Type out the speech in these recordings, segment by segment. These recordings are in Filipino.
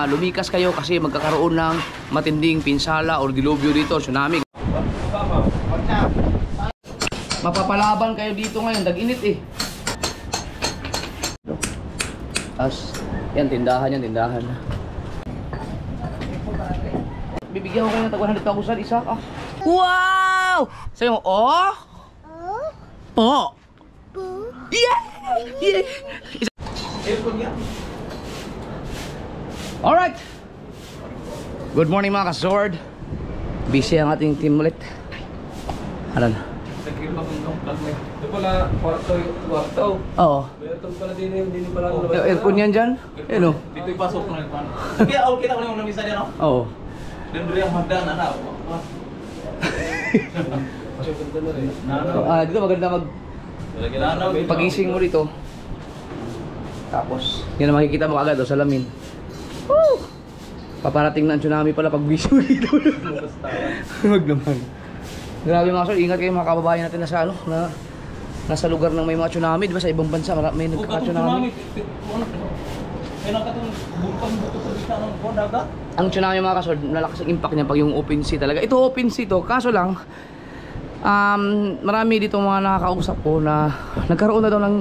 Lumikas kayo kasi magkakaroon ng matinding pinsala or dilubyo dito, tsunami. Mapapalaban kayo dito ngayon, dag-init eh. As, yan, tindahan yan, tindahan. Bibigyan ko kayo ng tag 100,000 isa ka. Wow! Sa'yo, oh? Po! Yeah! Yeah! Alright! Good morning mga ka-sword. Busy ang ating team ulit. Ano na? Ito pala, kwarto. Oo. Ito pala din pala. Aircon yan dyan? Yan o. Dito ipasok na ito. Kaya okay na ko yung namisa niya, no? Oo. Dito yung magdaan na. Dito maganda pagising mo dito. Tapos, yan ang makikita mo agad o salamin. Woo! Paparating na ang tsunami pala pag bisyo dito. Huwag naman. Grabe mga sir, ingat kayo mga kababayan natin na sa ano, na nasa lugar ng may mga tsunami, di ba sa ibang bansa may nagka-tsunami. Ang tsunami mga kasod, nalakas ang impact niya pag yung open sea talaga. Ito open sea to, kaso lang marami dito mga nakakausap ko na nagkaroon na daw ng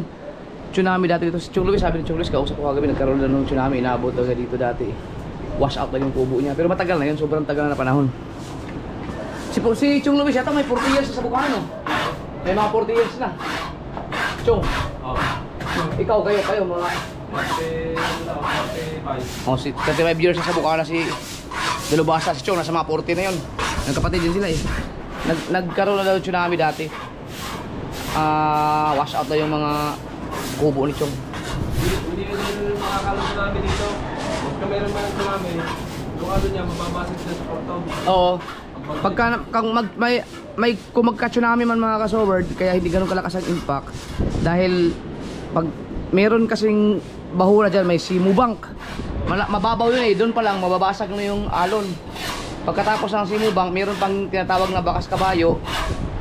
tsunami dati dito. Si Chong Luis, sabi ni Chong Luis, kausap ko kagabi, nagkaroon na ng tsunami, inaabot daw dito dati. Wash out lang yung kubo niya, pero matagal na yun, sobrang tagal na panahon. Si Chong Luis yata may 40 years sa Bukano. May mga 40 years na. Chong. Ikaw, kayo mga 35 years sa Bukana si Delubasa, si Chong nasa mga 40 na yun. Nagkapatid din sila eh. Nagkaroon na daw tsunami dati. Wash out na yung mga kubo ni Chong. Hindi na din makakalang tsunami dito. Kung meron man ang tsunami, yung ano niya, mababasag sila sa porto. Oo. Pagka kung magka-tsunami man mga ka-soberd, kaya hindi ganun kalakas ang impact dahil pag meron kasing bahura dyan, may Simubang, mababaw yun eh, doon pa lang mababasag na yung alon. Pagkatapos ng Simubang, meron pang tinatawag na bakas kabayo,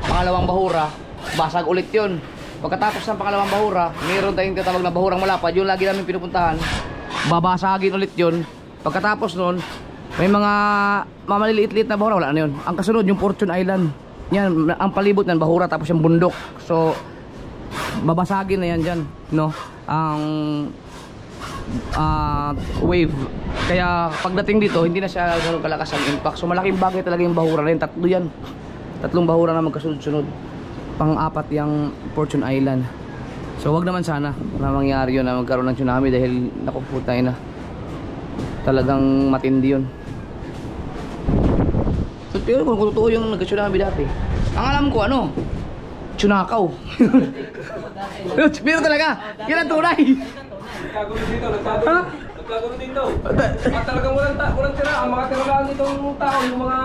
pangalawang bahura, basag ulit yun. Pagkatapos ng pangalawang bahura, meron tayong tinatawag na bahurang malapad, yung lagi namin pinupuntahan, babasagin ulit yun. Pagkatapos nun, may mga maliliit-liit na bahura, wala na yun. Ang kasunod yung Fortune Island. Yan, ang palibot ng bahura tapos yung bundok. So babasagin na yan dyan, no? Ang wave. Kaya pagdating dito, hindi na siya gano'ng kalakas ang impact. So malaking bagay talaga yung bahura na yun. Tatlo yan. Tatlong bahura na magkasunod-sunod. Pang-apat yung Fortune Island. So wag naman sana na mangyari yun na magkaroon ng tsunami dahil nakuputay na. Talagang matindi yun. So, pero kung totoo yung nagka-tsunami dati, ang alam ko ano, tsunakaw. Pero talaga, yun ang tunay. Nagkagulo dito, nagkagulo dito. At talagang walang tira. Ang mga tira lang itong tao, yung mga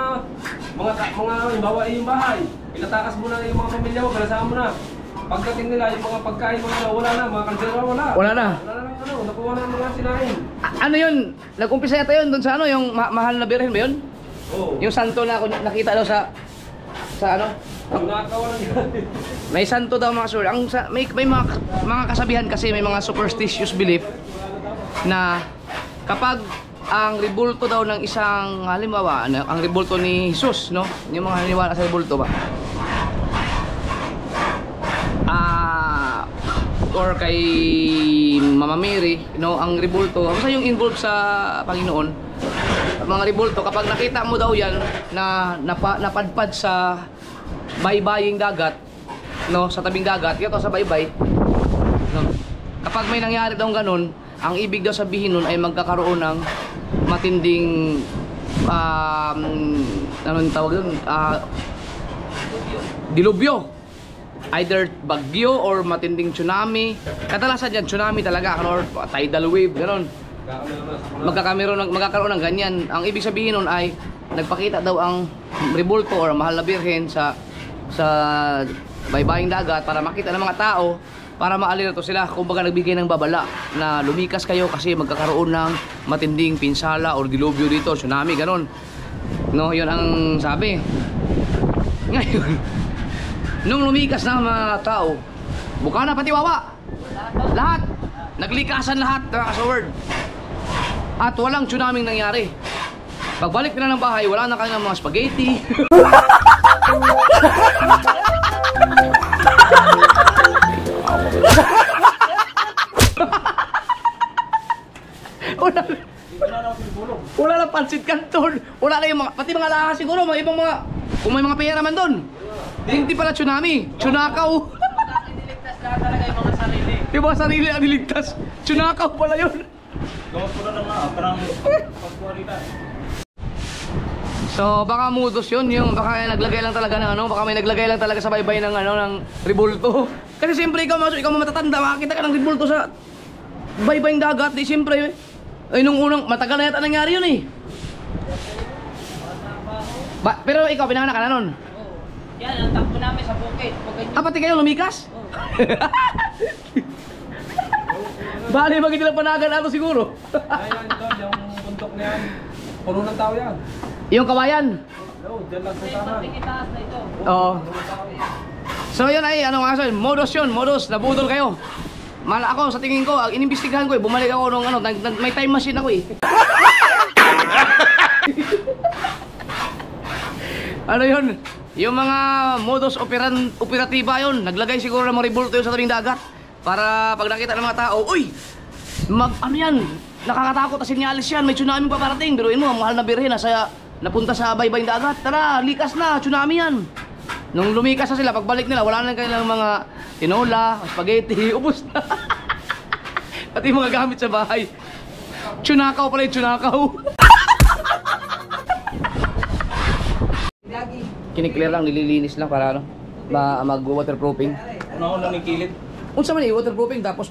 bawa yung bahay. Pinatakas mo na yung mga pamilya mo, kalasama mo na. Pagdating nila, yung mga pagkain mo na, wala na, mga kaldera wala. Wala na. Wala na ano, nakuha na mga sinain. Ano yun? Nag-umpisa yata yun doon sa ano, yung mahal na birhen ba yun? Oo. Yung santo na nakita daw sa ano? Yung nakakawalan yan. May santo daw mga sir. May mga kasabihan kasi, may mga superstitious belief na kapag ang rebulto daw ng isang halimbawa, ang rebulto ni Jesus, no? Yung mga haniwala sa rebulto ba? Or kay Mama Mary, no, ang rebulto, basta yung involved sa Panginoon, mga rebulto, kapag nakita mo daw yan na napadpad sa baybaying dagat, no, sa tabing dagat, ito sa baybay, no, kapag may nangyari daw ganun, ang ibig daw sabihin nun ay magkakaroon ng matinding anong tawag doon, dilubyo. Either bagyo or matinding tsunami. Kadalasan dyan, tsunami talaga, or tidal wave, gano'n. Magkakaroon ng ganyan. Ang ibig sabihin nun ay nagpakita daw ang rebulto or mahal na birhen sa baybaying dagat para makita ng mga tao, para maalirto sila. Kumbaga nagbigay ng babala na lumikas kayo kasi magkakaroon ng matinding pinsala or dilubyo dito, tsunami, gano'n. No, yun ang sabi. Ngayon, nung lumikas na mga tao, Bukana pati Wawa, lahat naglikasan lahat, mga kasaward. At walang tsunami nangyari. Pagbalik nila ng bahay, wala na kanilang mga spaghetti. Wala lang pansit canton. Wala na yung mga, pati mga laha siguro, mga ibang mga, kung may mga pera man doon. Hindi pala tsunami, tsunakaw. Iniligtas lahat talaga yung mga sarili. Yung mga sarili ang niligtas. Tsunakaw pala yun. Gawas ko na lang na, parang pagkuhalita. So baka mudos yun, yung baka naglagay lang talaga ng ano, baka may naglagay lang talaga sa baybay ng ano, ng ribulto. Kasi siyempre ikaw matatanda, makakita ka ng ribulto sa baybayng dagat, di siyempre. Ay nung unang, matagal na yata nangyari yun eh. Pero ikaw, pinanganak ka na nun? Oo. Yan, ang takbo namin sa bukid. Pag ganyan. Ah, pati kayo lumikas? Oo. Bali, magiging lang panagan nato siguro. Ayan, doon, yung bundok na yan. Puno ng tao yan. Yung kawayan. No, dyan lang sa Kasi tanan. yung itaas na ito. Oo. Puno ng tao yan. So yun ay, ano nga so, modus yun, modus, nabudol kayo. Ako, sa tingin ko, inimbestigahan ko eh, bumalik ako nung ano, may time machine ako eh. Ano yun? Yung mga modus operatiba yun, naglagay siguro ng mga ribulto yun sa tabing dagat. Para pag nakita ng mga tao, uy! Ano yan? Nakakatakot na sinyalis yan, may tsunami pa parating. Biruin mo, ang mahal na birhen, napunta sa baybayng dagat. Tara, likas na, tsunami yan. Nung lumikas na sila, pagbalik nila, wala na kanilang mga tinola, spaghetti, ubos na. Pati mga gamit sa bahay. Tsunakaw pala yung tsunakaw. Kiniklear lang, nililinis lang para ano, mag-waterproofing. Una ko lang ni Kilid. Unsa man waterproofing tapos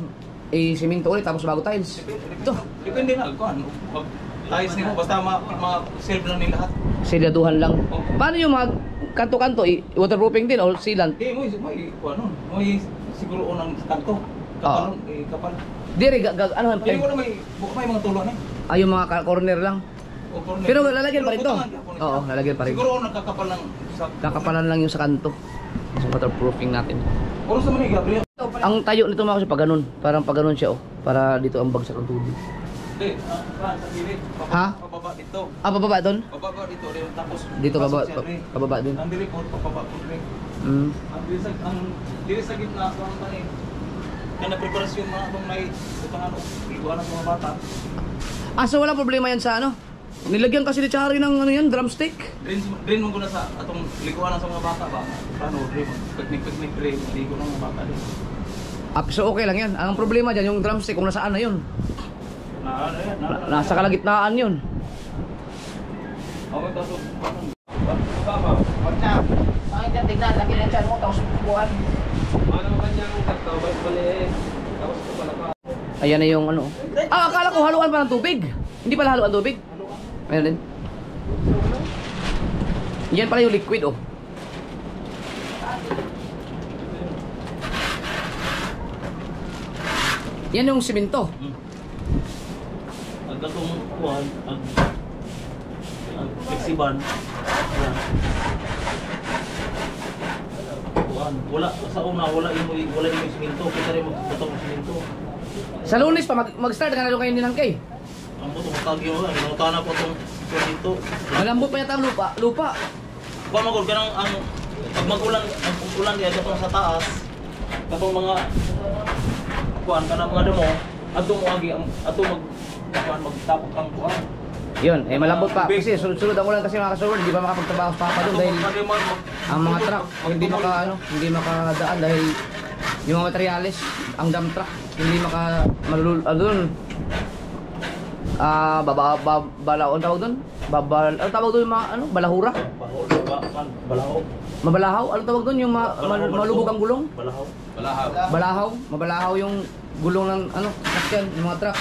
simento ulit tapos bago tiles. Ito, Depende na, kuhan. Pag tiles nimo, basta ma-self lang ni lahat. selyaduhan lang. Paano yung mga kanto-kanto, waterproofing din o sealant? Hindi, mo siguro unang kanto. Kapalon, kapal. Dire, ano Hindi ko na may mga tulong eh. ay yung mga corner lang. O corner. Pero lalagyan pa rin to. Butangan, kapon Oo, ito. lalagyan pa rin. Siguro nagkakapal ng sa... Kakapalan lang yung sa kanto. Sa waterproofing natin. Oras naman eh, Gabriel. Ang tayo nito mga kasi pag ganun. Parang pag ganun siya oh. Para dito ang bagsak ng tubig. Hindi, sa gilid. Ha? Pababa dito. Ah, bababa doon? Pababa dito, rin. Tapos... Dito pasok baba, siya, rin. pababa din. Ang dili po, pababa po rin. Mm. Ang dili sa gitna, ang tani. Kaya na-preparasyon mga itong may utang ano, iguan ng mga bata. Ah, so wala problema yan sa ano? Nilagyan kasi ni Chari ng ano yan, drumstick. Drain mo ko na sa atong likuan sa mga bata ba? Paano, drain mo. Pagnik, drain, ligo ng mga bata din. Ah, so okay lang yan. Ang problema dyan, yung drumstick kung nasaan na yun. Ano yan? Nasa kalagitnaan yun. Okay, tapos, baba. Bakit yan, tignan, laki ng tiyan mo, tapos buwan. Ano ka niya kung nagtawad pala eh. Tapos ito pala pa. Ayan na yung ano. Ah, akala ko haluan pa ng tubig. Hindi pala haluan tubig. Ayan din. Yan pala yung liquid oh. Yan yung simento. Ang gatong kuhan, ang flexiban. Yan. Kuhan. Wala sa una, wala yung siminto, kita rin magbatong ng siminto. Sa Lunes pa mag-start ka na doon kayo ninangkay. Ang buto matagi mo, ginutana po itong siminto. Malambot pa yata ang lupa. Pamagod ka ng ang pag magulan, ang ulan diyan katong sa taas. Katong mga kuhan ka ng mga demo, ato mo agi ato magtapok kang kuhan. Yun, malambot pa. Kasi sunod-sunod ang ulan kasi mga kasurod, hindi pa makapagtrabaho pa doon dahil ang mga truck hindi makadaan dahil yung mga materyales, ang dump truck hindi doon. Balaon tawag doon? Ano tawag doon yung mga balahura? Balahaw. Mabalahaw? Ano tawag doon yung malubog ang gulong? Balahaw. Balahaw? Mabalahaw yung gulong ng sasakyan, yung mga truck.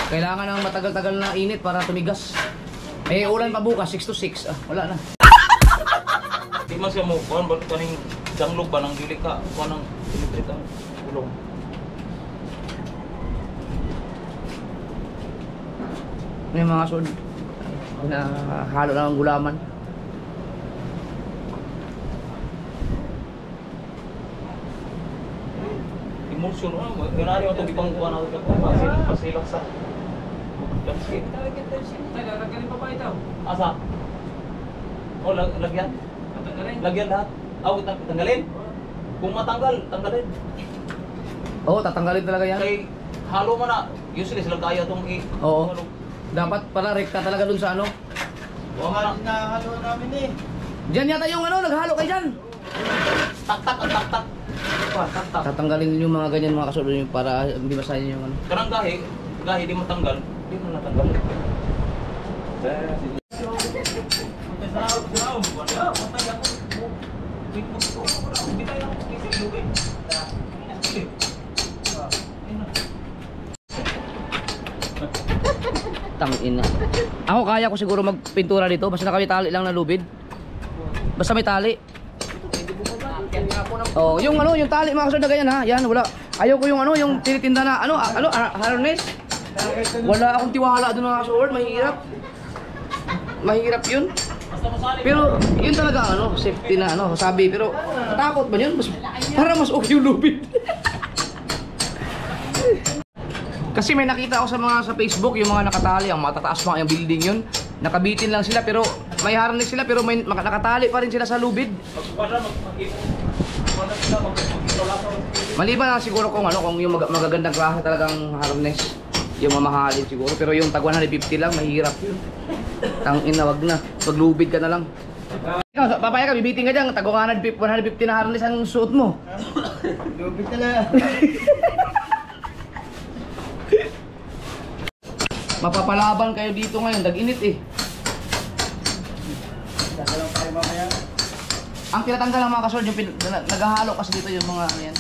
Kailangan ng matagal-tagal na init para tumigas. Ulan pa bukas, 6 to 6. Wala na. Di man siya mo, kuhan ba kaning danglog ba nang dili ka, kuhan ng sinitrit ang gulong. May mga sod na halo lang ang gulaman. emulsion. Yun ari mo itong ipang kuha natin ka pasilak sa landscape. Lalagyan pa ba ito? Asa? O, lagyan? Lagyan lahat? Tanggalin? Kung matanggal, tanggalin. Oo, tatanggalin talaga yan. Kay halo mo na. Usually silang kaya itong Oo. Dapat pala rekta talaga dun sa ano. Nahalo namin eh. Diyan yata yung ano, naghalo kayo dyan. Tak-tak ang tak-tak. Tak-tak. Tatanggalin yung mga ganyan mga kasunod yung para hindi masahin yung ano. Karang gahi di matanggal, di mo natanggal. Tangina. Ako kaya ko siguro magpintura dito basta may tali lang na lubid. Basta may tali. Oh, yung ano, yung tali mga kasunod na ganyan ha. Yan, wala. Ayaw ko yung ano, yung tinitinda na harness. Wala akong tiwala doon mga kasunod, mahirap. Mahirap 'yun. Pero yun talaga ano, safety na ano, sabi pero takot ba 'yun? Para mas okay yung lubid. Kasi may nakita ako sa Facebook yung mga nakatali, ang matataas mga yung building yun. Nakabitin lang sila pero may harness sila pero may nakatali pa rin sila sa lubid. Maliban na siguro kung yung magagandang klase talagang harness, yung mamahalin siguro, pero yung tag 150 lang mahirap yun. Tangina, wag na. Paglubid ka na lang. Ikaw, papaya ka, bibiting ka dyan, tag 150 na harness ang suot mo. Lubid na lang. Mapapalaban kayo dito ngayon, dag-init eh. Dadalang tayo mamaya. Ang tinatanggal ng mga kasol, yung naghahalo kasi dito yung mga ano yan.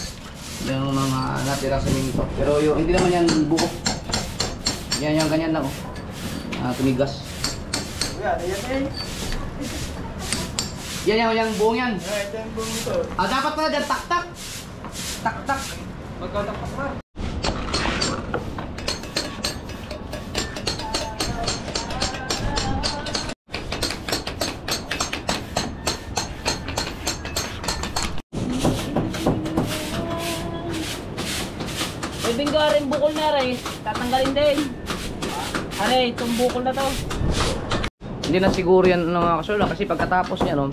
Yung mga natira sa minto. Pero yung hindi naman yan buo. Yan yung ganyan lang oh. Tumigas. Kuya, ayan eh. Yan yung buong yan. Ito yung buong ito. Dapat pala dyan, tak-tak. Tak-tak. Magkatapak na. Binggarin bukol na rin. Tatanggalin din. Aray, itong bukol na to. Hindi na siguro yan mga kasol kasi pagkatapos niya no,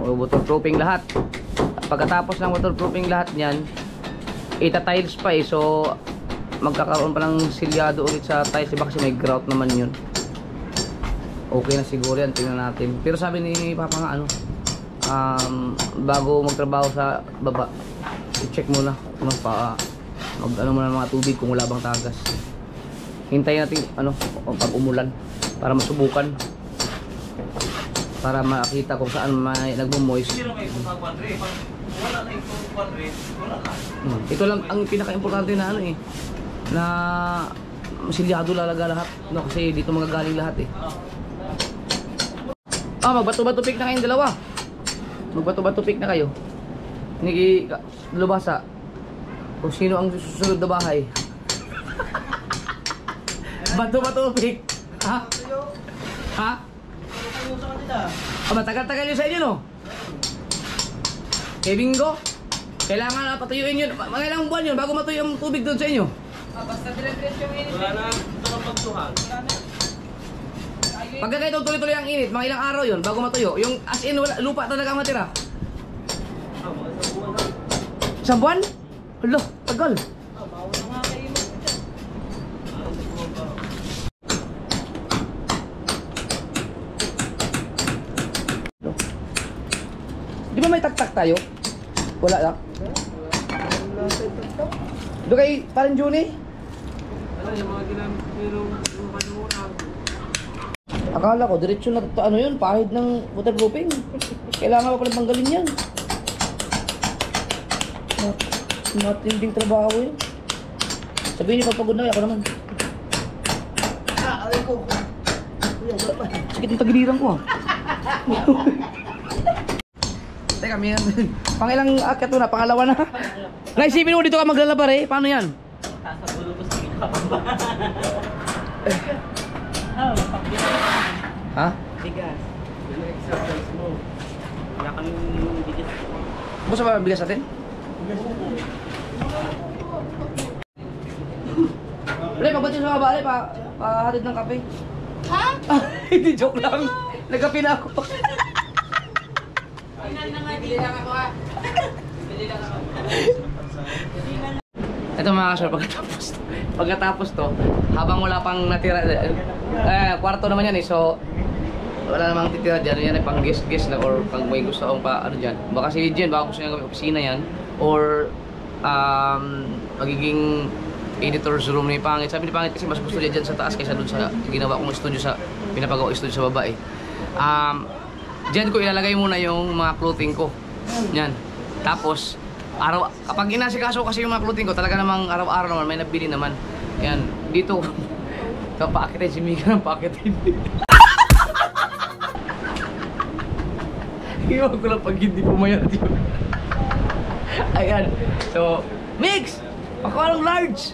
waterproofing lahat. Pagkatapos ng waterproofing lahat niyan, ita-tiles pa eh. So magkakaroon pa ng silyado ulit sa tiles diba kasi may grout naman yun. Okay na siguro yan, tingnan natin. Pero sabi ni Papa nga ano, bago magtrabaho sa baba, i-check muna kung mag muna ng mga tubig kung wala bang tagas. Hintayin natin ano pag umulan para masubukan, para makita kung saan may nagmo-moist. Hindi na may pagkakuan rin. Wala na yung pagkakuan rin. Wala na. Ito lang ang pinaka-importante na ano eh, na silyado lalaga lahat no, kasi dito magagaling lahat eh. Magbato-bato pick na kayong dalawa. Magbato-bato pick na kayo. Niki lubasa. Kung sino ang susunod na bahay. Bato-bato pick. Ha? Ha? Matagal-tagal yun sa inyo no? Kay Bingo, kailangan na patuyuin yun. Mga ilang buwan yun bago matuyo ang tubig doon sa inyo. Basta dire-diretso yung init. Wala na. Ito ang pagsuhan. Pagka kayo tuloy-tuloy ang init, mga ilang araw yun bago matuyo. Yung as in, lupa talaga ang matira. Isang buwan? Hala, tagal. Di ba may taktak tayo? Wala lang. Doon kay parang Juni? Ano yung mga ginamit yung manuurang. Akala ko, diretso na ano yun, pahid ng waterproofing. Kailangan pa pala tanggalin yan. Matinding trabaho yun. Sabihin niyo pagpagod na, ako naman. Aray ko. Kuya, wala pa. Sakit yung tagiliran ko ah. Teka, may pangilang akyat mo na, pangalawa na. Naisipin mo dito ka maglalabar eh, paano yan? Ha? Bigas. Yung exercise mo. Wala kami bigas. Gusto ba bigas natin? Pre, pagbatin sa mga bale, pahatid ng kape. Ha? Hindi, joke lang. Nagkape na ako. Bili lang ako ha. Ito mga kasol, pagkatapos to, habang wala pang natira, kwarto naman yan eh, so wala namang titira dyan, yan ay pang guest lang or pang may gusto akong pa, ano dyan. Baka si Jen, baka gusto niya gawin opisina yan, or magiging editor's room ni Pangit. Sabi ni Pangit kasi mas gusto niya dyan sa taas kaysa dun sa ginawa kong studio sa, pinapagawa studio sa baba eh. Dyan ko ilalagay muna yung mga clothing ko. Yan. Tapos, kapag inasikaso kasi yung mga clothing ko, talaga namang araw-araw naman, may nabili naman. Yan. Dito, ito, paakitin si Mika ng paakitin. Iwan ko lang pag hindi pumayat yun. Ayan. So, Mix! Pakuha ng large!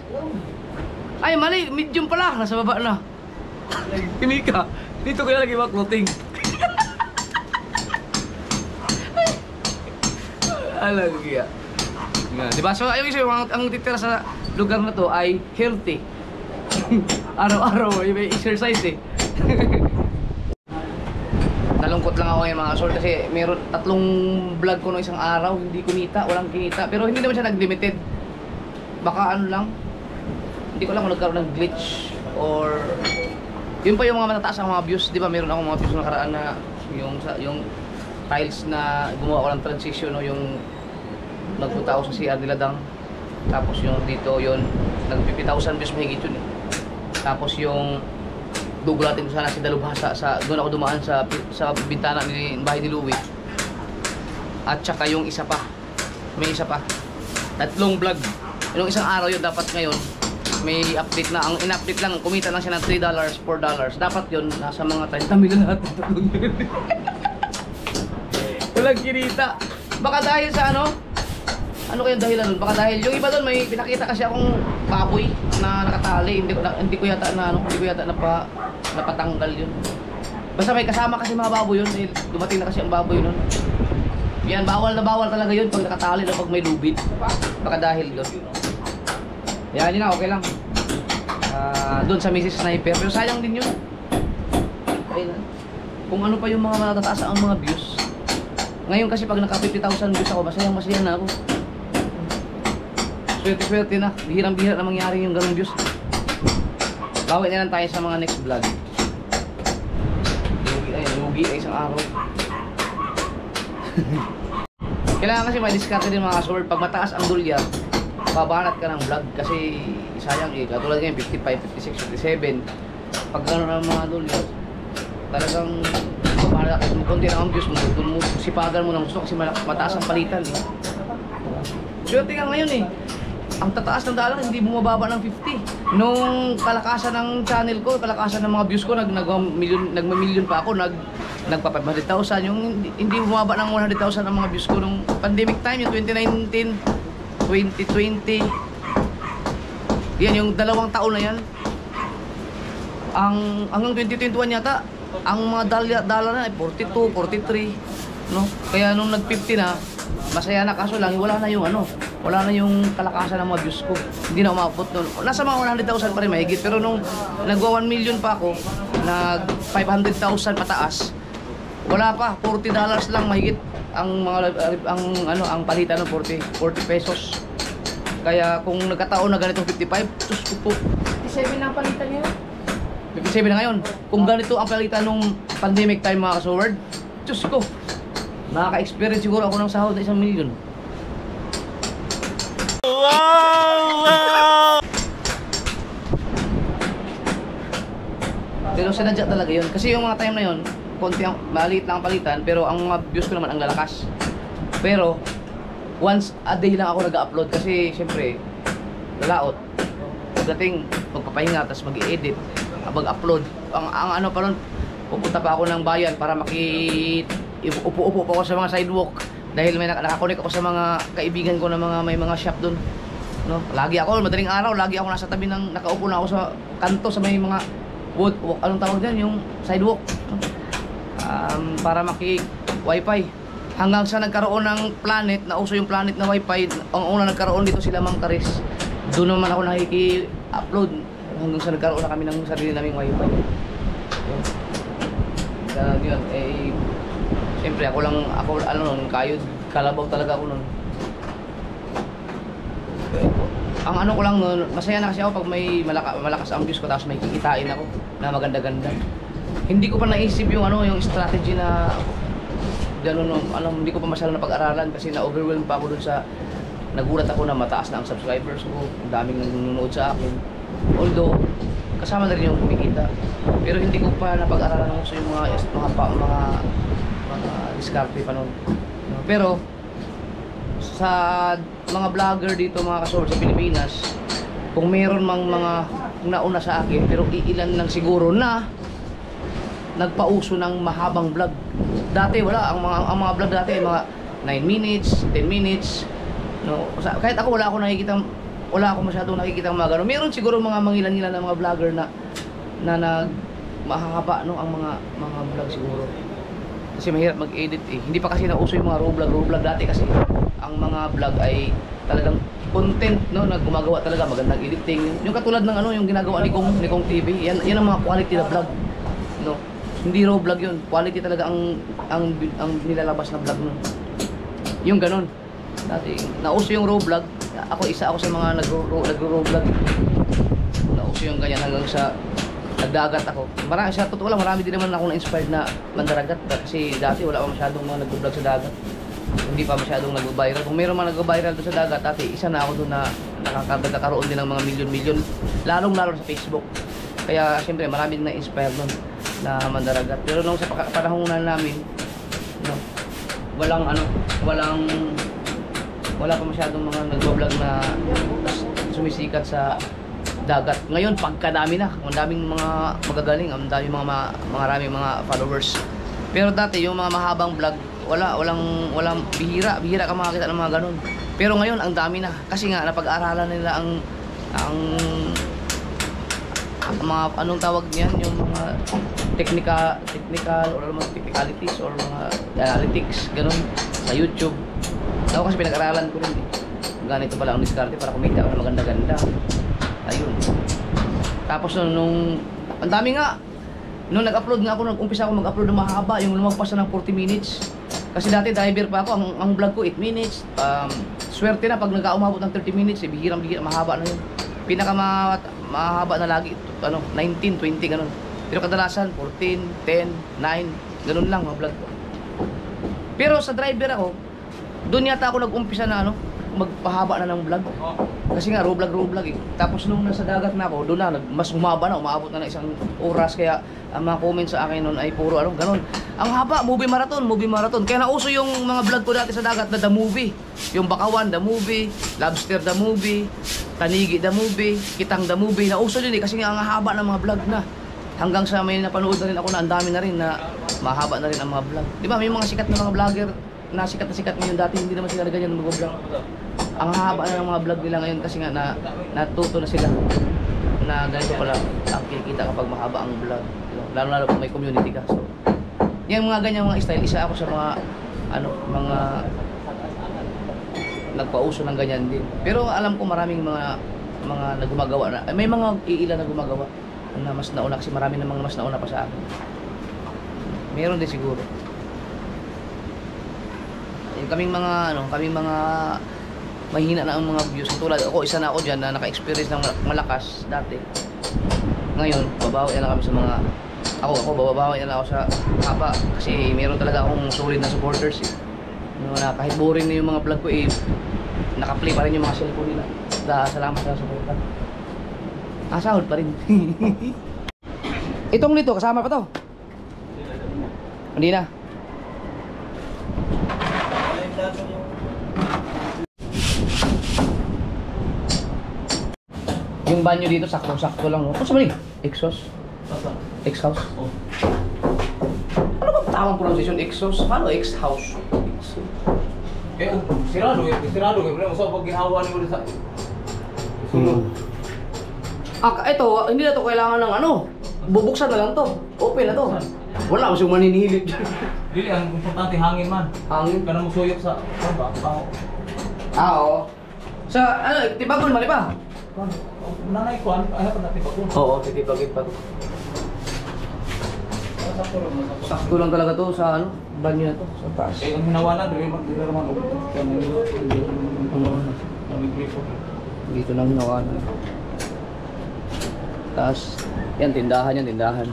Ay, mali! Medium pala! Nasa baba na. Si Mika, dito ko ilalagay mga clothing. Alam kaya. Diba? So, ayun isa, ang titira sa lugar na to ay healthy. Araw-araw, may exercise eh. Nalungkot lang ako ngayon mga kasol kasi meron 3 vlog ko no isang araw, hindi kumita, walang kinita. Pero hindi naman siya nag-limited. Baka ano lang, hindi ko lang kung nagkaroon ng glitch or yun pa yung mga matataas ang mga views. Di ba meron ako mga views na nakaraan na yung tiles na gumawa ko ng transition o yung nagpunta ako sa CR Diladang. Tapos yung dito yun, nag-50,000 views mahigit yun eh. Tapos yung dugulatin ko sana si Dalubhasa, doon ako dumaan sa bintana ni bahay ni Louie. At saka yung isa pa, may isa pa, 3 vlog. Yung isang araw yun, dapat ngayon may update na. Ang in-update lang, kumita lang siya ng $3, $4. Dapat yun, nasa mga 30 million natin. Walang kinita. Baka dahil sa ano kayong dahilan nun? Baka dahil yung iba doon may pinakita kasi akong baboy na nakatali. Hindi ko yata napatanggal yun. Basta may kasama kasi mga baboy yun. Dumating na kasi ang baboy nun. Yan, bawal na bawal talaga yun pag nakatali na pag may lubid. Baka dahil doon. Yan yun na, okay lang. Doon sa Mrs. Sniper. Pero sayang din yun. Okay lang. Kung ano pa yung mga matataas ang mga views. Ngayon kasi pag naka 50,000 views ako, masaya na ako. Swerte na. Bihirang-bihira na mangyari yung ganung views. Bawi na lang tayo sa mga next vlog. Lugi ay isang araw. Kailangan kasi may diskarte din mga kasword. Pag mataas ang dolyar, babanat ka ng vlog kasi sayang eh. Katulad ngayon, 55, 56, 57. Pag ano ng mga dolyar, talagang babanat ka. Kunti na ang views mo, sipagan mo ng gusto kasi mataas ang palitan eh. Swerte ka ngayon eh. Ang tataas ng dollar hindi bumababa ng 50. Nung kalakasan ng channel ko, kalakasan ng mga views ko, nagma-million pa ako, nagpa 500,000. Yung hindi bumaba ng 100,000 ang mga views ko nung pandemic time, yung 2019, 2020. Yan, yung 2 taon na yan. Hanggang 2021 yata, ang mga dollar na ay 42, 43. No? Kaya nung nag-50 na, masaya na, kaso lang wala na yung kalakasan ng mga views ko. Hindi na umabot noon. Nasa mga 100,000 pa rin mahigit, pero nung nagwa 1 million pa ako, nag 500,000 pataas, wala pa, $40 lang mahigit ang ang palitan ng 40 pesos. Kaya kung nagkataon na ganito 55, sus ko po. 57 na palitan niyo. 57 na ngayon. Kung ganito ang palitan nung pandemic time mga kasword, sus ko. Nakaka-experience siguro ako ng sahod na 1 million. Pero sinadya talaga yun. Kasi yung mga time na yun, maliit lang ang palitan, pero ang mga views ko naman ang lalakas. Pero, once a day lang ako nag-upload kasi siyempre, lalaot. Pagdating, magpapahinga, tapos mag-i-edit, mag-upload. Ang ano pa ron, pupunta pa ako ng bayan para upo-upo pa ako sa mga sidewalk. Dahil may nakakonek ako sa mga kaibigan ko na may mga shop doon. No? Lagi ako, madaling araw, lagi ako nasa tabi ng, nakaupo na ako sa kanto sa may mga wood, anong tawag dyan, yung sidewalk. Para maki-wifi. Hanggang sa nagkaroon ng Planet, nauso yung Planet na wifi, ang una nagkaroon dito sila Ma'am Karis. Doon naman ako nakiki-upload hanggang sa nagkaroon na kami ng sarili naming wifi. Kaya yun, siyempre ako nun, kayod, kalabaw talaga ako nun. Ang ano ko lang nun, masaya na kasi ako pag may malakas ang views ko tapos may kikitain ako na maganda-ganda. Hindi ko pa naisip yung yung strategy na gano'n, hindi ko pa masyadong napag-aralan kasi na-overwhelmed pa ako dun sa nagulat ako na mataas na ang subscribers ko, ang daming nanonood sa akin. Although, kasama na rin yung kumikita. Pero hindi ko pa napag-aralan ako sa yung mga diskarte pa nun. Pero, sa mga vlogger dito, mga kasorbs sa Pilipinas, kung meron mang mga nauna sa akin, pero iilan lang siguro na nagpauso ng mahabang vlog. Dati wala, ang mga vlog dati ay mga 9 minutes, 10 minutes. No, kahit ako wala ako masyadong nakikita mga gano'n. Meron siguro mga mangilan-ngilan na mga vlogger na mahahaba no ang mga vlog siguro. Kasi mahirap mag-edit eh. Hindi pa kasi nauso yung mga raw vlog dati kasi ang mga vlog ay talagang content no, na gumagawa talaga magandang editing. Yung katulad ng yung ginagawa ni Kong TV, yan ang mga quality na vlog. No. Hindi raw vlog yun. Quality talaga ang nilalabas na vlog nun. Yung ganun. Dati, nauso yung raw vlog. Isa ako sa mga nagro-raw vlog. Nauso yung ganyan hanggang sa nagdagat ako. Sa totoo lang, marami din naman ako na-inspired na mandaragat. Kasi dati wala pa masyadong mga nag-vlog sa dagat. Hindi pa masyadong nag-viral. Kung mayroon man nag-viral doon sa dagat, dati isa na ako doon na nakakaroon din ng mga milyon-milyon. Lalong-lalo sa Facebook. Kaya siyempre marami din na-inspire doon na mandaragat. Pero nung sa panahonan namin, no, wala pa masyadong mga nag-vlog na sumisikat sa dagat. Ngayon pagkadami na, ang daming mga magagaling, ang daming maraming mga followers. Pero dati yung mga mahabang vlog, walang bihira ka makakita ng mga ganun. Pero ngayon ang dami na kasi nga napag-aralan nila ang mga anong tawag niyan, yung mga technical or mga technicalities or mga analytics ganun sa YouTube. Ako kasi pinag-aralan ko rin eh. Ganito pala ang diskarte para kumita ako ng maganda-ganda. Ayun. Tapos nung ang dami nga nung nag-upload nga ako, nag-umpisa ako mag-upload ng mahaba, yung lumagpas na ng 40 minutes. Kasi dati diver pa ako, ang vlog ko 8 minutes. Swerte na pag nag-umabot ng 30 minutes, bihirang-bihira, mahaba na yun. Pinaka mahaba na lagi, 19, 20, ganun. Pero kadalasan, 14, 10, 9, ganun lang mga vlog ko. Pero sa driver ako, doon yata ako nag-umpisa na magpahaba na ng vlog. Kasi nga, raw vlog eh. Tapos nung nasa dagat na ako, doon na, mas humaba na, umabot na ng 1 oras. Kaya ang mga comments sa akin noon ay puro ganun. Ang haba, movie marathon. Kaya nauso yung mga vlog ko dati sa dagat na The Movie. Yung Bakawan, The Movie, Lobster, The Movie, Tanigi, The Movie, Kitang, The Movie. Nauso yun eh, kasi nga ang haba ng mga vlog na. Hanggang sa may napanood na rin ako na ang dami na rin na mahaba na rin ang mga vlog. Di ba, may mga sikat na mga vlogger na sikat ngayon, dati hindi naman sila ganyan mag-vlog. Ang haba na ng mga vlog nila ngayon kasi nga natuto na sila na ganito pala ang kikita kapag mahaba ang vlog, lalo kung may community ka. So yung mga ganyang mga style, isa ako sa mga nagpauso ng ganyan din. Pero alam ko maraming mga nagumagawa na, may mga iilan na gumagawa na mas nauna kasi marami namang mas nauna pa sa akin. Meron din siguro. Kaming mga mahina na ang mga views. Tulad ako, isa na ako dyan na naka-experience ng malakas dati. Ngayon, babawi na kami sa mga babawi na ako sa haba kasi meron talaga akong solid na supporters eh. Na kahit boring na yung mga vlog ko eh, naka-play pa rin yung mga cellphone nila. Salamat sa support. Sahod pa rin. Itong nito, kasama pa to? Hindi na. Yung banyo dito, sakto-sakto lang. Ano sa mali? Exhaust? X-house? Oh. Ano ba tamang pronunciation? Exhaust? Paano X-house? Sirado eh. Pero sa pag gihawa ni mo sa Ito, hindi na to kailangan ng bubuksan na lang to. Open na to. Wala, kasi maninihilip dyan. Dili, ang importante hangin man. Hangin? Kana mo suyok sa baba, baho. Oo. Sa, ano, tibagon, mali ba? Nanay ko, ano pa natin pag Oo, titipagin pa. Sakto lang talaga to sa ano, banyo na to, sa taas. Eh, ang hinawalan, dili naman Dito lang hinawalan. Taas, yan, tindahan yan, tindahan.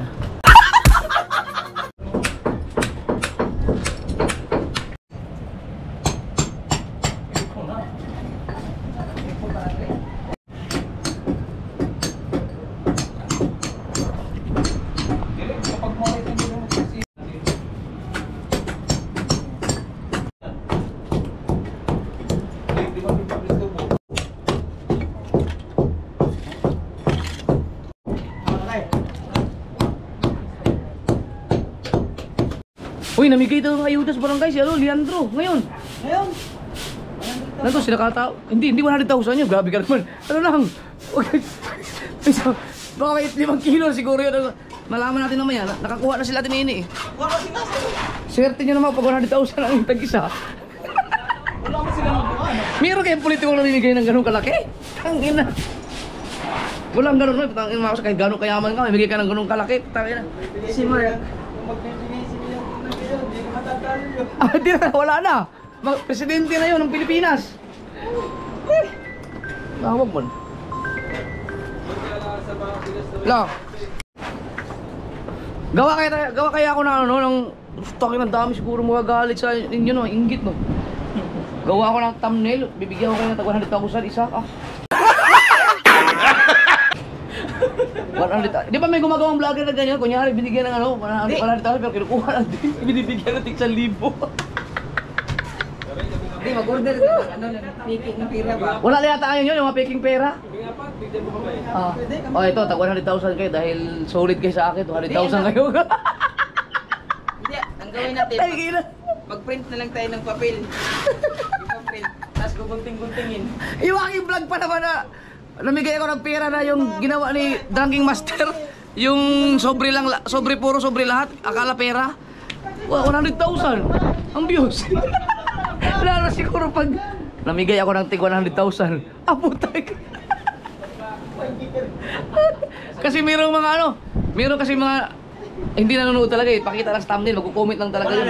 Uy, namigay daw ng ayuda sa barangay si ano, Leandro, ngayon. Ngayon. Nandun, sinakatao. Hindi 100,000 yun, grabe ka naman. Ano lang? Okay. Baka may 5 kilo siguro yun. Malaman natin mamaya, nakakuha na sila din ini eh. Swerte nyo naman pag 100,000 ang tag-isa. Wala mo sila magawa, no? Meron kayong politikong namimigay ng ganun kalaki? Ang ina. Walang ganun no, tangin mo ako kahit ganun kayaman ka, may bigay ka ng ganun kalaki, tangin na. Si Mark. Ah, di na, wala na. Presidente na yun ng Pilipinas. Tawag mo. La. Gawa kaya ako na ano ng stocking ng dami siguro magagalit sa inyo no, inggit no. Gawa ako ng thumbnail, bibigyan ko kayo ng tag 100,000 isa. Ah. 100,000. Di ba may gumagawang vlogger na ganyan? Kunyari, binigyan ng ano, 100,000 pero kinukuha lang din. Binibigyan ng tig 1,000. Hindi, mag-order ka. Ano na, picking na pira ba? Wala na yata ngayon yun, yung mga peking pera. Ah. Oh, ito, tag 100,000 kayo dahil solid kayo sa akin. 200,000 kayo. Hindi, ang gawin natin, Ay, gila. mag-print na lang tayo ng papel. Ipa-print, tapos gugunting-guntingin. Yung aking vlog pa naman na namigay ako ng pera na yung ginawa ni Dranking Master. Yung sobre lang, sobre lahat. Akala pera. Wow, 100,000. Ang views. Lalo siguro pag namigay ako ng tig 100,000. Aputay. Kasi mayroong mga ano, mayroong kasi mga hindi nanonood talaga eh. Pakita lang sa thumbnail, magko-comment lang talaga yun.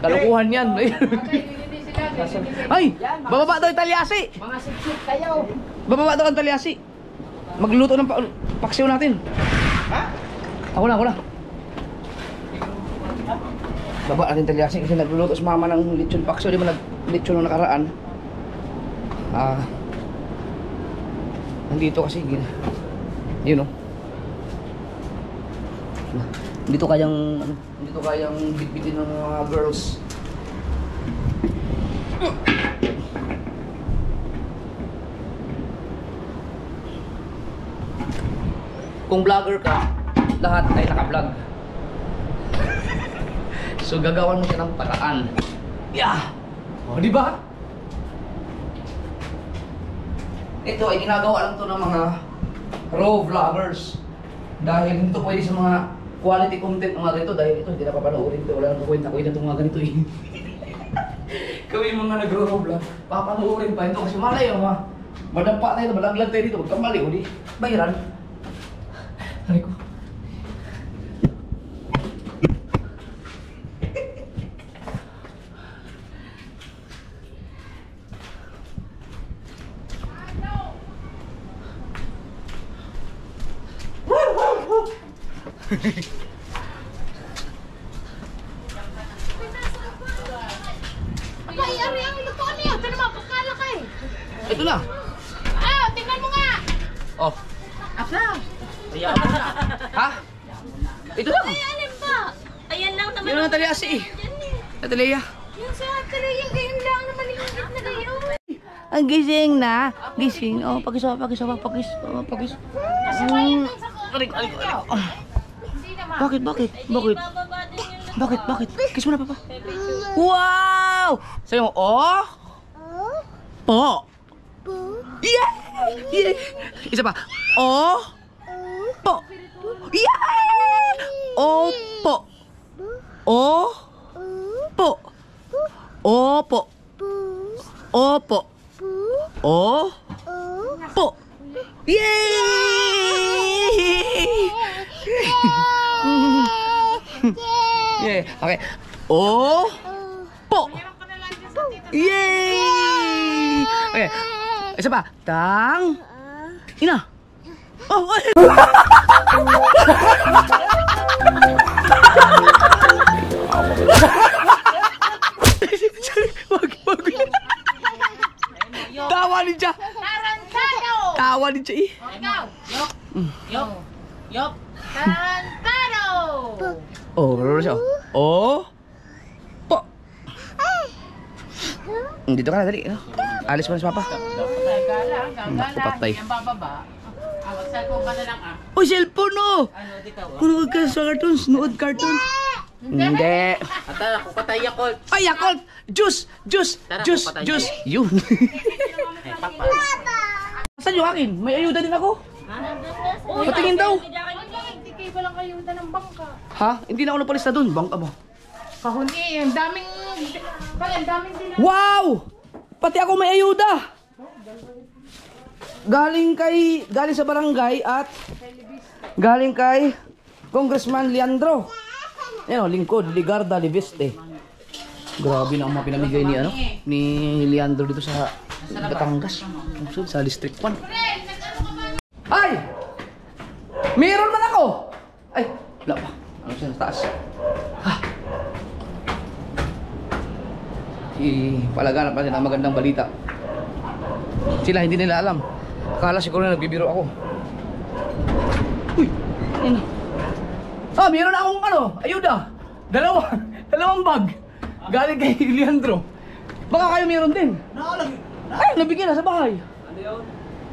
Kalukuhan yan. Ay, bababa daw yung talyasi. Mga siksik kayo. Bababa daw ang talyasi. Magluto ng paksiw natin. Ha? Ako na. Baba natin talyasi kasi nagluluto si mama ng lechon paksiw. Di ba nag-lechon nung nakaraan? Nandito kasi, yun o. Dito kayang bitbitin ng mga girls. Kung vlogger ka, lahat ay naka-vlog. So gagawan mo siya ng paraan. Yeah! O, di ba? Ito ay ginagawa lang to ng mga raw vloggers. Dahil hindi to pwede sa mga quality content ng mga ganito. Dahil ito hindi na papanoorin ito. Wala nang kwenta ko itong mga ganito eh. Kami mga nag-raw vlog, papanoorin pa ito kasi malayo ha. Madampa tayo, malaglag tayo dito. Magkamali o di. Bayaran. Ay ko. Ay, ari ang luto niyo. Ito naman, pagkala ka eh. Ito na. Ah, tingnan mo nga. Oh. Asa? Ha? Ito lang. Ay, alin ba? Ayan lang naman. Yun ang talyasi eh. Tatalya. Yung sa talagang ganyan lang naman yung na kayo. Ang gising na. Gising. Oh, pagis. Arik. Hindi naman. Bakit? Kiss mo na, papa. Wow! Sabi mo, oh? Po. Yeah! Isa pa. Oh? Po. Yeah! Oh, po. Oh? Opo. Opo. O. Po. Yay! Yeah. Okay. O. Po. Yay! Okay. Isa pa. Tang. Ina. Oh, wag. Tawa din siya. Tarantado! Tawa din siya eh. Ikaw! Yok. Yok. Tarantado! Oh, meron siya. Oh. Po. Dito ka na, dali. Alis mo na si Papa. Naku, patay. Yan bababa. Mag-cellphone ka na lang Oh, cellphone no! Ano, dito? Nunood ka sa cartoons. Nunood cartoons. Hindi. Ata, ako patay Yakult. Ay, Yakult! Juice! Tara, Juice! papatay. Juice! Yun. Papa. Saan yung akin? May ayuda din ako. Patingin daw. Hindi kayo palang kayo ng bangka. Ha? Hindi na ako napalista dun. Bangka mo. Kahuni, ang daming... Ang daming din. Wow! Pati ako may ayuda. Galing sa barangay at galing kay Congressman Leandro. Yan o, lingkod, Ligarda, Liveste. Grabe na ang mga pinamigay ni Leandro dito sa Batangas. Sa District 1. Ay! Meron man ako! Ay, wala pa. Ano siya sa taas? Ha? Palaganap natin ang magandang balita. Sila hindi nila alam. Akala siguro na nagbibiro ako. Uy! Ayun na. Ah, meron akong ayuda. Dalawang bag. Galing kay Leandro. Baka kayo meron din. Ay, nabigyan na sa bahay. Ano yun?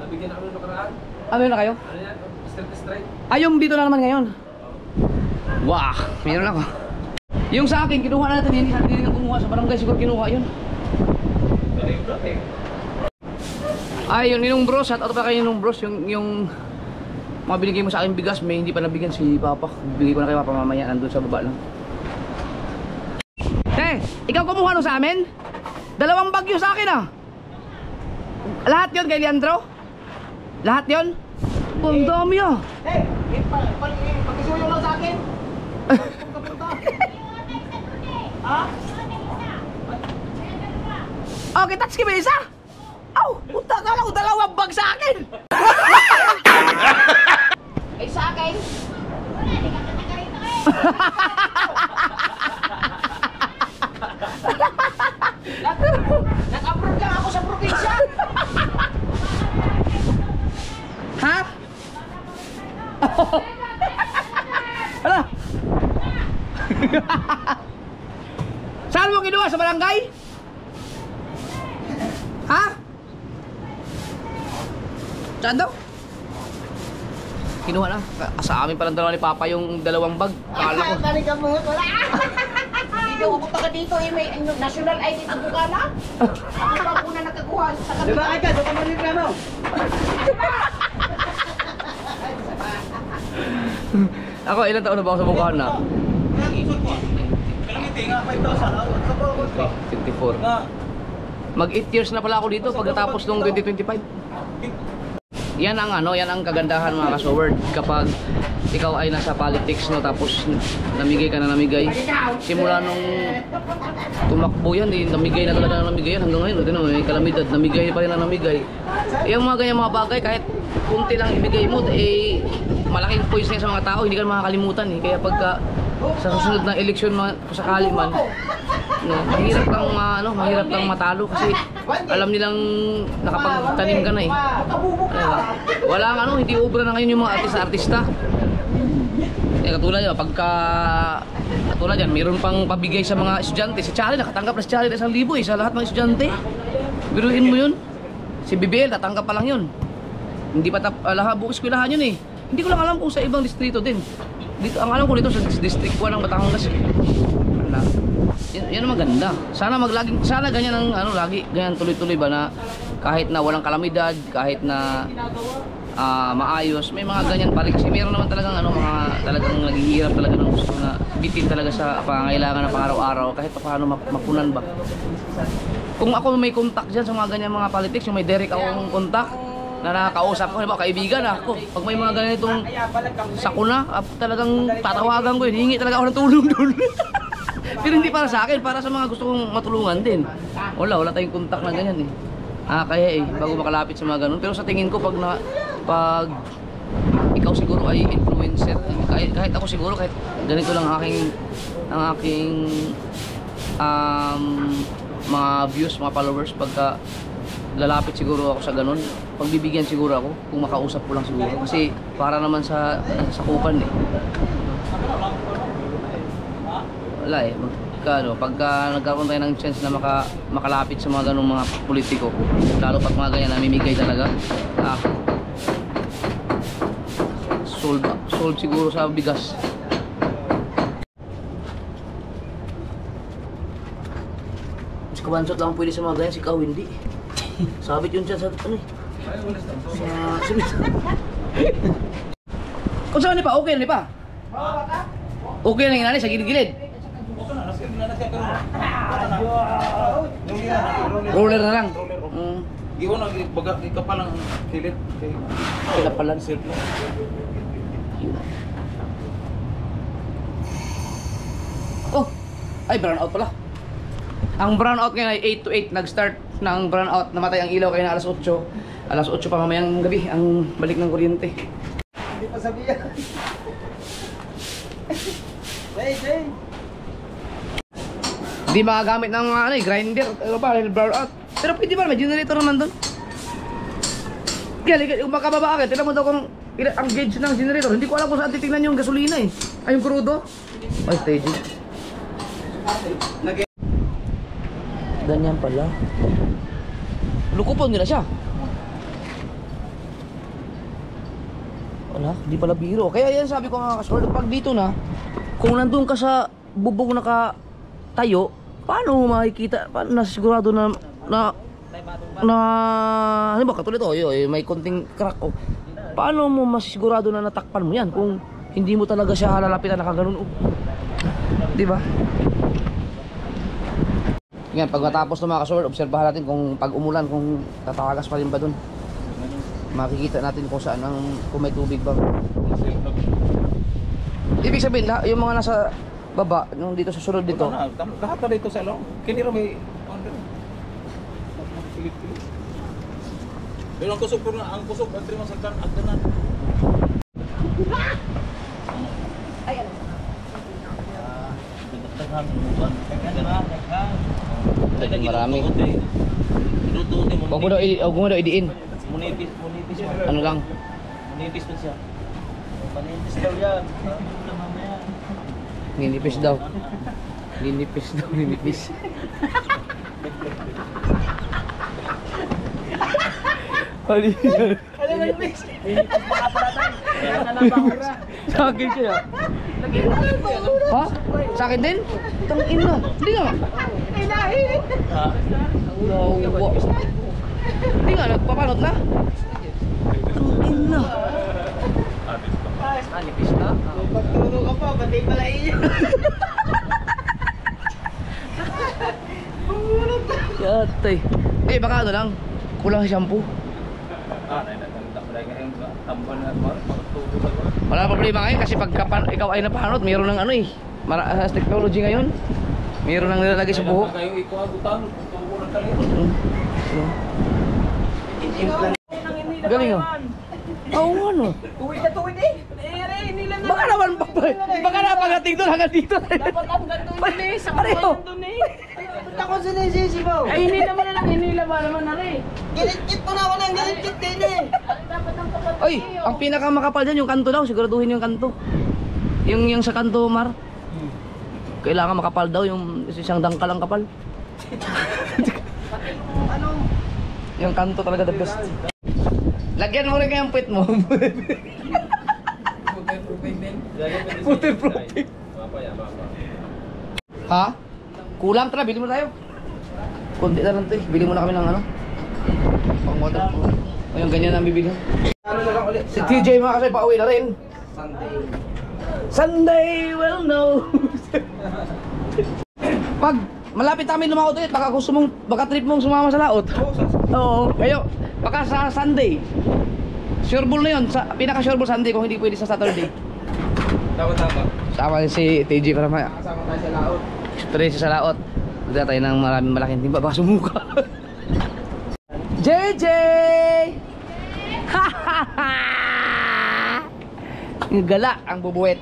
Nabigyan na kami ng nakaraan. Ah, meron na kayo? Ano yan? Straight. Ay, yung dito na naman ngayon. Wah, meron ako. Yung sa akin, kinuha na natin. Hindi na kumuha sa barangay. Siguro kinuha yun. Ay, yung ninong bros. At pa kayo ninong bros. Yung mga binigay mo sa akin bigas. May hindi pa nabigyan si Papa. Bigay ko na kay Papa mamaya. Nandun sa baba lang. Ikaw kumuha sa amin? Dalawang bagyo sa akin ah. Lahat yon kay Leandro? Lahat yon? Oh, ang dami ah. Pagkisuyo lang sa akin. Okay, touch ka ba isa? Aw, punta ka lang, dalawang bag sa akin. Ay, sa akin. Nag-approve lang ako sa probinsya. Ha? Ano? Saan mo kinuha? Sa barangay? Ha? Saan daw? Kinuha na. Sa amin palang dalawa ni Papa yung dalawang bag. Kala ko. Balik ka mo. Wala. Hindi ako punta ka dito. May national ID na bukala. Ako pa una nakakuha sa kanila. Diba ka? Diba ka manigrano? Ako, ilang taon na ba ako sa mukhaan na? Kalamiti nga, 5,000. 54. Mag 8 years na pala ako dito pagkatapos nung 2025. Yan ang yan ang kagandahan mga ka-Sword kapag ikaw ay nasa politics no tapos namigay ka na namigay. Simula nung tumakbo yan, namigay na talaga na namigay yan hanggang ngayon. Ito may kalamidad, namigay pa rin na namigay. Yung mga ganyan mga bagay kahit kunti lang ibigay mo malaking points na sa mga tao, hindi ka makakalimutan eh. Kaya pagka sa susunod na eleksyon kung sakali man, mahirap kang matalo kasi alam nilang nakapagtanim ka na eh. Walang hindi ubra na ngayon yung mga artista. Katulad yan, mayroon pang pabigay sa mga estudyante. Si Charlie nakatanggap na si Charlie 1,000 sa lahat ng estudyante. Biruin mo yun. Si BBL tatanggap pa lang yun. Hindi pa buong eskwelahan yun eh. Hindi ko lang alam kung sa ibang distrito din. Dito, ang alam ko dito sa District 1 ng Batangas. Yan ang maganda. Sana ganyan ang lagi ganyan tuloy-tuloy ba na kahit na walang kalamidad, kahit na maayos. May mga ganyan pa rin kasi meron naman talagang mga talagang naghihirap talaga ng gusto na bitin talaga sa pangangailangan ng pang-araw-araw kahit paano mapunan ba. Kung ako may contact dyan sa mga ganyan mga politics, yung may direct akong contact na nakakausap ko, halimbawa kaibigan ako, pag may mga ganitong sakuna, talagang tatawagan ko, hihingi talaga ako ng tulong doon. Pero hindi para sa akin, para sa mga gusto kong matulungan din. Wala tayong contact na ganyan eh. Kaya bago makalapit sa mga ganun. Pero sa tingin ko pag ikaw siguro ay influencer, kahit ako siguro, kahit ganito lang ang aking mga views, mga followers, pagka lalapit siguro ako sa ganun, pagbibigyan siguro ako kung makausap ko lang siguro. Kasi para naman sa sakupan eh. Wala eh. Pagka nagkaroon tayo ng chance na makalapit sa mga ganung mga politiko, lalo pag mga ganyan namimigay talaga, solve siguro sa bigas. Si Kawansot lang pwede sa mga ganyan, si Kaw hindi. Sabit yun siya sa ano eh. Sa simit. Kung saan ni pa? Okay na ni pa? Okay na yung inani sa gilid-gilid. Roller na lang. Iwan ang baga kapal ang kilit. Kinapalan. Oh, ay brown out pala. Ang brown out ngayon ay 8 to 8 nag-start ng brown out. Namatay ang ilaw kaya na alas 8. Alas 8 pa mamayang gabi ang balik ng kuryente. Hindi pa sabihan. Hey. Hindi makagamit ng grinder, brown out. Pero pwede ba, may generator naman doon. Kaya kung makababa ka, tinan mo daw kung ang gauge ng generator. Hindi ko alam kung saan titingnan yung gasolina eh. Ay, yung crudo. Ay, staging. Ganyan pala. Lukupon nila siya. Wala, hindi pala biro. Kaya yan sabi ko nga kasword, pag dito na, kung nandun ka sa bubong nakatayo, paano mo makikita, paano nasigurado na ano ba katulad may konting crack oh. Paano mo masigurado na natakpan mo yan kung hindi mo talaga siya halalapitan nakaganon oh. Di ba? Yan, pag matapos ng mga kasword, obserbahan natin kung pag umulan, kung tatagas pa rin ba dun. Makikita natin kung saan kung may tubig ba. Ibig sabihin, yung mga nasa baba, yung dito sa sunod dito. Lahat na dito sa long. Kinira may pero ang kusog ang entry mo sa agdanan. Ayan. Marami. Huwag mo daw idiin. Munipis. Ano lang? Munipis pa siya. Manipis daw yan. Ninipis daw. Ninipis. Ano ba yung mix? Sa akin siya. Ha? Sa akin din? Tangin na. Hindi nga. Lawa. Hindi nga, nagpapanot na. Tangin na. Nipis na? Pagturo ka pa, pati pala iyo. Yatay. Baka ano lang. Kulang shampoo. Wala problema ngayon kasi pag ikaw ay napahanot, mayroon ng technology ngayon. Mayroon nang nilalagay sa buhok. Kayo ikuagutan, tubo ng kalit. Galing oh. Oo ano. Tuwid eh. Baka na pagating doon hanggang dito. Dapat ang ganto yun eh. Sa Pareho. doon eh. Punta ko sa nasisi mo. Ay, hindi naman na lang, hinila ba naman na rin. Gilitkit mo na ako ng gilitkit din eh. Dapat ang kapatid. Oy, ang pinakamakapal dyan yung kanto daw. Siguraduhin yung kanto. Yung sa kanto, Mar. Kailangan makapal daw yung isang dangkal ang kapal. Yung kanto talaga the best. Lagyan mo rin kayang puwet mo. Waterproofing. Ha? Kulang, tara, bili mo tayo. Kundi na lang ito eh. Bili mo na kami ng pang waterproof. O yung ganyan ang bibili. na lang ulit. Si TJ mga kasi pauwi na rin. Sunday will know. Pag malapit namin lumakot ulit, baka trip mong sumama sa laot. Oo, kayo, baka sa Sunday. Sureball na yun, pinaka-sureball Sunday kung hindi pwede sa Saturday. Tama. Sama si TJ ko naman. Kasama tayo sa laot. Experience sa laot. Punta tayo ng maraming malaking timba, baka sumuka. JJ! Gala ang bubuwet.